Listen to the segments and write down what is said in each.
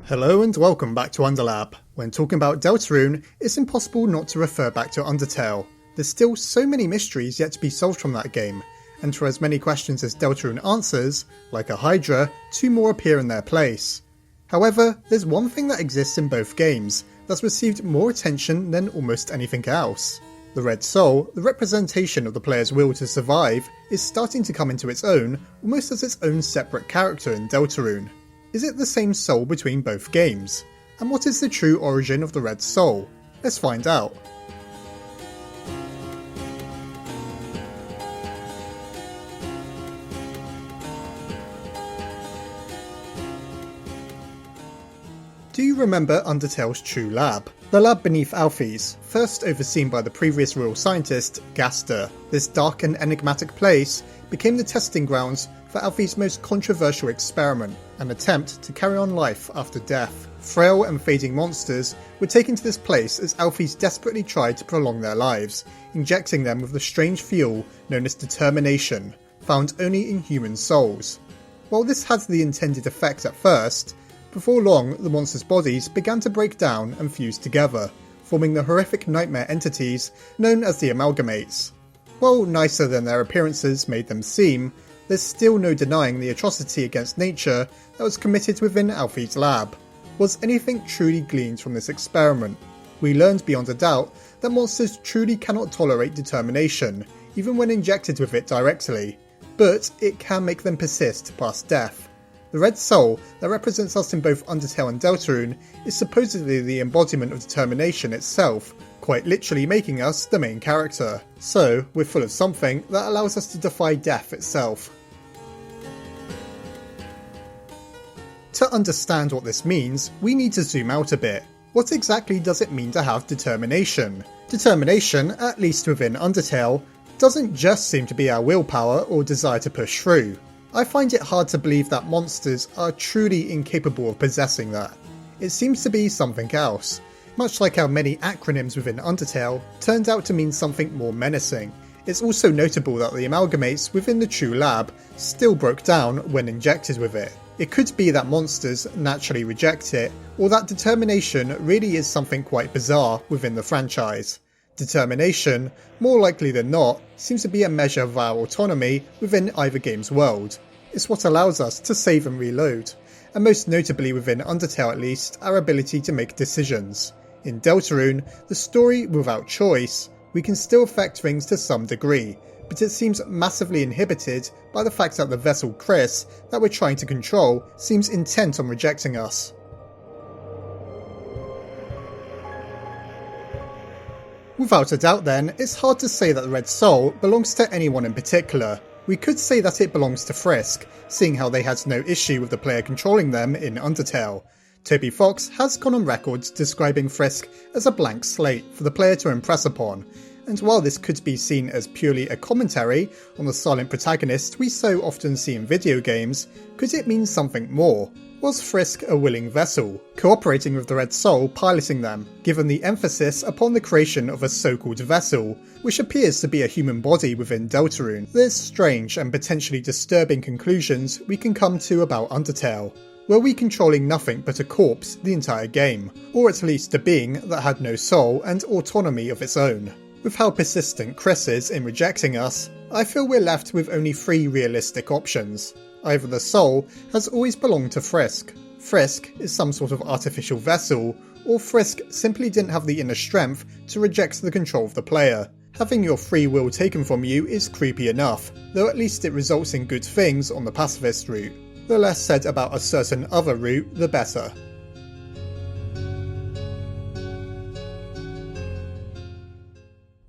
Hello and welcome back to Underlab. When talking about Deltarune, it's impossible not to refer back to Undertale. There's still so many mysteries yet to be solved from that game, and for as many questions as Deltarune answers, like a Hydra, two more appear in their place. However, there's one thing that exists in both games that's received more attention than almost anything else. The Red Soul, the representation of the player's will to survive, is starting to come into its own, almost as its own separate character in Deltarune. Is it the same soul between both games? And what is the true origin of the Red Soul? Let's find out. Do you remember Undertale's true lab? The lab beneath Alphys, first overseen by the previous royal scientist, Gaster. This dark and enigmatic place became the testing grounds for Alphys' most controversial experiment, an attempt to carry on life after death. Frail and fading monsters were taken to this place as Alphys desperately tried to prolong their lives, injecting them with the strange fuel known as determination, found only in human souls. While this had the intended effect at first, before long the monsters' bodies began to break down and fuse together, forming the horrific nightmare entities known as the Amalgamates. While nicer than their appearances made them seem, there's still no denying the atrocity against nature that was committed within Alphys' lab. Was anything truly gleaned from this experiment? We learned beyond a doubt that monsters truly cannot tolerate determination, even when injected with it directly, but it can make them persist past death. The Red Soul that represents us in both Undertale and Deltarune is supposedly the embodiment of determination itself, quite literally making us the main character. So, we're full of something that allows us to defy death itself. To understand what this means, we need to zoom out a bit. What exactly does it mean to have determination? Determination, at least within Undertale, doesn't just seem to be our willpower or desire to push through. I find it hard to believe that monsters are truly incapable of possessing that. It seems to be something else, much like how many acronyms within Undertale turned out to mean something more menacing. It's also notable that the Amalgamates within the true lab still broke down when injected with it. It could be that monsters naturally reject it, or that determination really is something quite bizarre within the franchise. Determination, more likely than not, seems to be a measure of our autonomy within either game's world. It's what allows us to save and reload, and most notably within Undertale at least, our ability to make decisions. In Deltarune, the story without choice, we can still affect things to some degree, but it seems massively inhibited by the fact that the vessel Chris that we're trying to control seems intent on rejecting us. Without a doubt then, it's hard to say that the Red Soul belongs to anyone in particular. We could say that it belongs to Frisk, seeing how they had no issue with the player controlling them in Undertale. Toby Fox has gone on record describing Frisk as a blank slate for the player to impress upon, and while this could be seen as purely a commentary on the silent protagonist we so often see in video games, could it mean something more? Was Frisk a willing vessel, cooperating with the Red Soul piloting them, given the emphasis upon the creation of a so-called vessel, which appears to be a human body within Deltarune? There's strange and potentially disturbing conclusions we can come to about Undertale. Were we controlling nothing but a corpse the entire game, or at least a being that had no soul and autonomy of its own? With how persistent Chris is in rejecting us, I feel we're left with only three realistic options. Either the soul has always belonged to Frisk, Frisk is some sort of artificial vessel, or Frisk simply didn't have the inner strength to reject the control of the player. Having your free will taken from you is creepy enough, though at least it results in good things on the pacifist route. The less said about a certain other route, the better.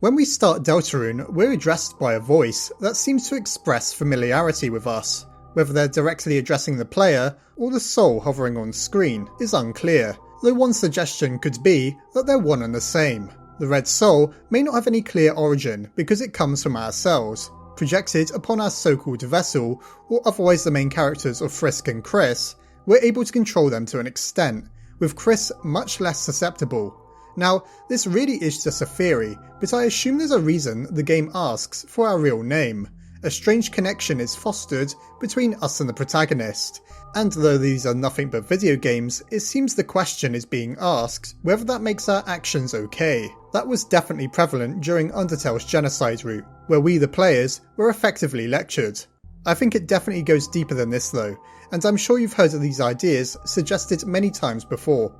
When we start Deltarune, we're addressed by a voice that seems to express familiarity with us. Whether they're directly addressing the player or the soul hovering on screen is unclear, though one suggestion could be that they're one and the same. The Red Soul may not have any clear origin because it comes from ourselves, projected upon our so-called vessel, or otherwise the main characters of Frisk and Chris. We're able to control them to an extent, with Chris much less susceptible. Now, this really is just a theory, but I assume there's a reason the game asks for our real name. A strange connection is fostered between us and the protagonist, And though these are nothing but video games, it seems the question is being asked whether that makes our actions okay. That was definitely prevalent during Undertale's genocide route, where we the players were effectively lectured. I think it definitely goes deeper than this though, and I'm sure you've heard of these ideas suggested many times before.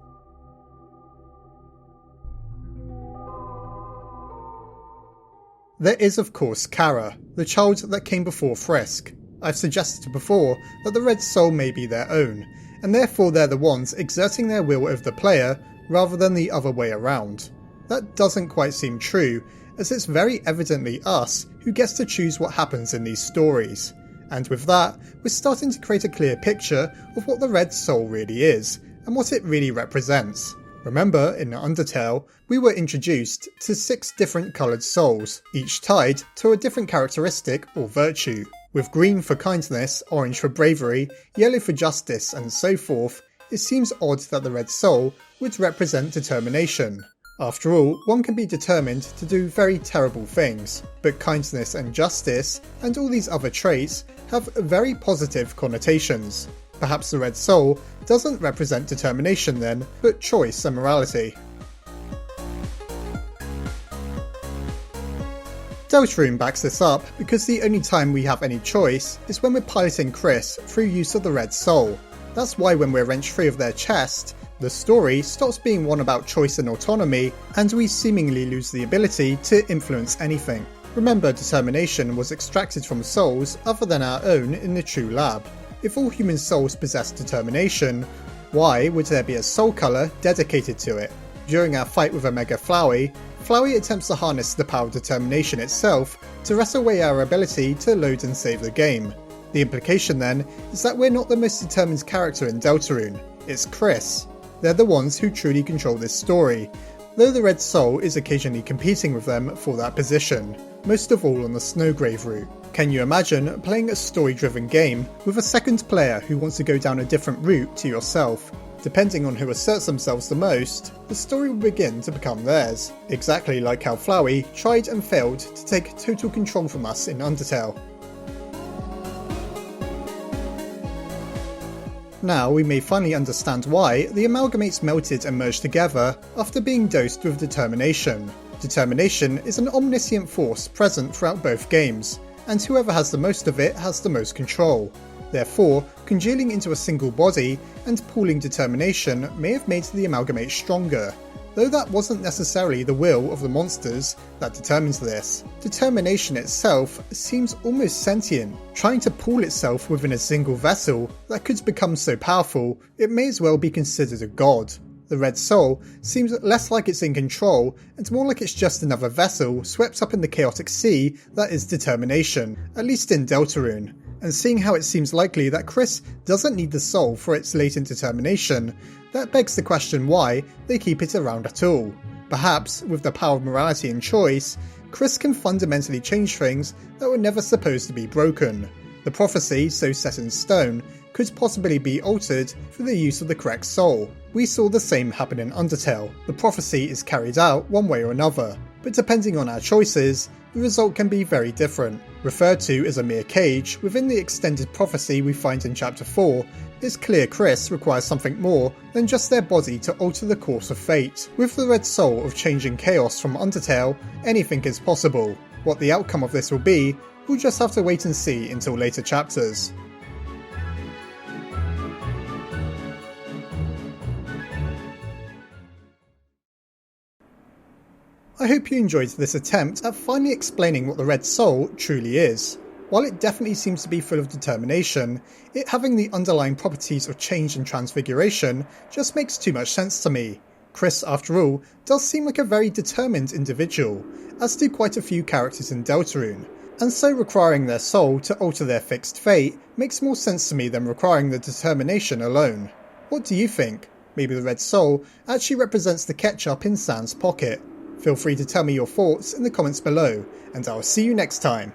There is of course Kara, the child that came before Frisk. I've suggested before that the Red Soul may be their own, and therefore they're the ones exerting their will over the player rather than the other way around. That doesn't quite seem true, as it's very evidently us who gets to choose what happens in these stories. And with that, we're starting to create a clear picture of what the Red Soul really is, and what it really represents. Remember, in Undertale, we were introduced to 6 different coloured souls, each tied to a different characteristic or virtue. With green for kindness, orange for bravery, yellow for justice, and so forth, it seems odd that the Red Soul would represent determination. After all, one can be determined to do very terrible things, but kindness and justice, and all these other traits, have very positive connotations. Perhaps the Red Soul doesn't represent determination then, but choice and morality. Deltarune backs this up because the only time we have any choice is when we're piloting Chris through use of the Red Soul. That's why when we're wrenched free of their chest, the story stops being one about choice and autonomy, and we seemingly lose the ability to influence anything. Remember, determination was extracted from souls other than our own in the true lab. If all human souls possessed determination, why would there be a soul colour dedicated to it? During our fight with Omega Flowey attempts to harness the power of determination itself to wrestle away our ability to load and save the game. The implication then is that we're not the most determined character in Deltarune, it's Chris. They're the ones who truly control this story, though the Red Soul is occasionally competing with them for that position, most of all on the Snowgrave route. Can you imagine playing a story-driven game with a second player who wants to go down a different route to yourself? Depending on who asserts themselves the most, the story will begin to become theirs, exactly like how Flowey tried and failed to take total control from us in Undertale. Now we may finally understand why the amalgamates melted and merged together after being dosed with determination. Determination is an omniscient force present throughout both games, and whoever has the most of it has the most control. Therefore, congealing into a single body and pooling determination may have made the amalgamate stronger, though that wasn't necessarily the will of the monsters that determines this. Determination itself seems almost sentient, trying to pool itself within a single vessel that could become so powerful it may as well be considered a god. The Red Soul seems less like it's in control and more like it's just another vessel swept up in the chaotic sea that is determination, at least in Deltarune. And seeing how it seems likely that Chris doesn't need the soul for its latent determination, that begs the question why they keep it around at all. Perhaps, with the power of morality and choice, Chris can fundamentally change things that were never supposed to be broken. The prophecy, so set in stone, could possibly be altered through the use of the correct soul. We saw the same happen in Undertale. The prophecy is carried out one way or another, but depending on our choices, the result can be very different. Referred to as a mere cage within the extended prophecy we find in Chapter 4, it's clear Chris requires something more than just their body to alter the course of fate. With the Red Soul of changing chaos from Undertale, anything is possible. What the outcome of this will be, we'll just have to wait and see until later chapters. I hope you enjoyed this attempt at finally explaining what the Red Soul truly is. While it definitely seems to be full of determination, it having the underlying properties of change and transfiguration just makes too much sense to me. Chris, after all, does seem like a very determined individual, as do quite a few characters in Deltarune, and so requiring their soul to alter their fixed fate makes more sense to me than requiring the determination alone. What do you think? Maybe the Red Soul actually represents the ketchup in Sans pocket? Feel free to tell me your thoughts in the comments below, and I'll see you next time.